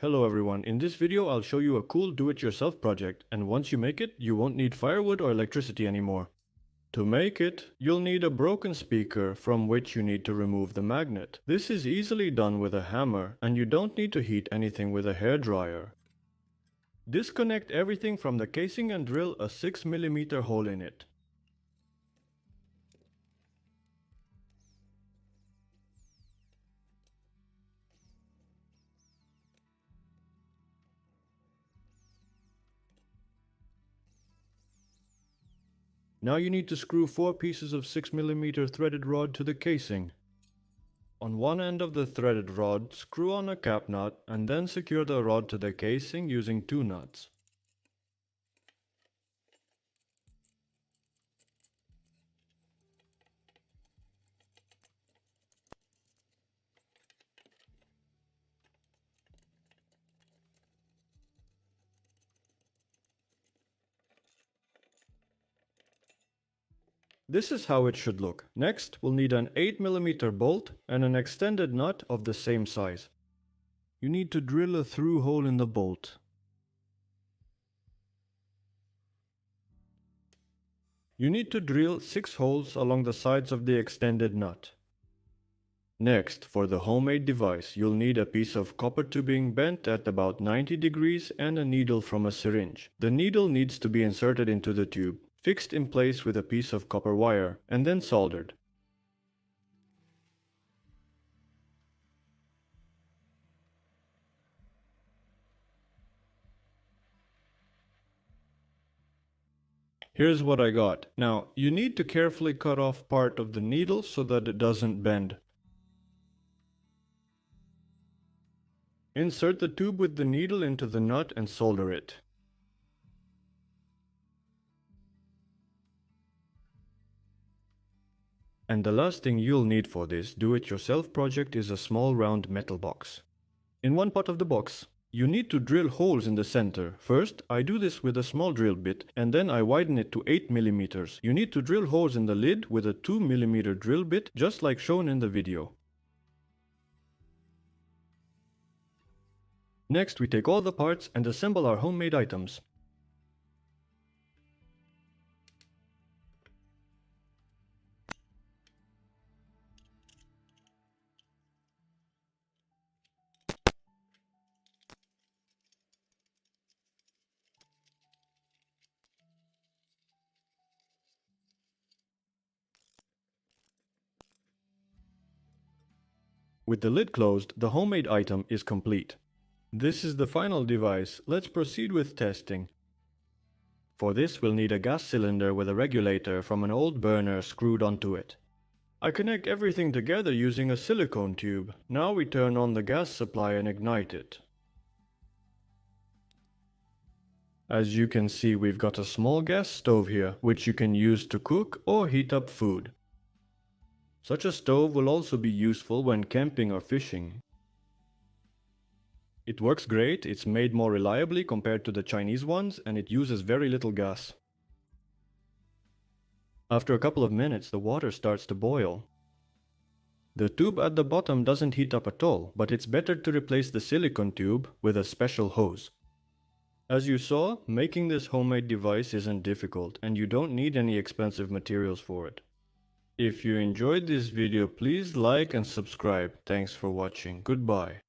Hello everyone, in this video I'll show you a cool do-it-yourself project, and once you make it, you won't need firewood or electricity anymore. To make it, you'll need a broken speaker from which you need to remove the magnet. This is easily done with a hammer, and you don't need to heat anything with a hairdryer. Disconnect everything from the casing and drill a 6mm hole in it. Now you need to screw 4 pieces of 6mm threaded rod to the casing. On one end of the threaded rod, screw on a cap nut and then secure the rod to the casing using 2 nuts. This is how it should look. Next, we'll need an 8mm bolt and an extended nut of the same size. You need to drill a through hole in the bolt. You need to drill 6 holes along the sides of the extended nut. Next, for the homemade device, you'll need a piece of copper tubing bent at about 90 degrees and a needle from a syringe. The needle needs to be inserted into the tube, fixed in place with a piece of copper wire, and then soldered. Here's what I got. Now, you need to carefully cut off part of the needle so that it doesn't bend. Insert the tube with the needle into the nut and solder it. And the last thing you'll need for this do-it-yourself project is a small round metal box. In one part of the box, you need to drill holes in the center. First, I do this with a small drill bit, and then I widen it to 8mm. You need to drill holes in the lid with a 2mm drill bit, just like shown in the video. Next, we take all the parts and assemble our homemade items. With the lid closed, the homemade item is complete. This is the final device. Let's proceed with testing. For this, we'll need a gas cylinder with a regulator from an old burner screwed onto it. I connect everything together using a silicone tube. Now we turn on the gas supply and ignite it. As you can see, we've got a small gas stove here, which you can use to cook or heat up food. Such a stove will also be useful when camping or fishing. It works great, it's made more reliably compared to the Chinese ones, and it uses very little gas. After a couple of minutes, the water starts to boil. The tube at the bottom doesn't heat up at all, but it's better to replace the silicone tube with a special hose. As you saw, making this homemade device isn't difficult, and you don't need any expensive materials for it. If you enjoyed this video, please like and subscribe. Thanks for watching. Goodbye.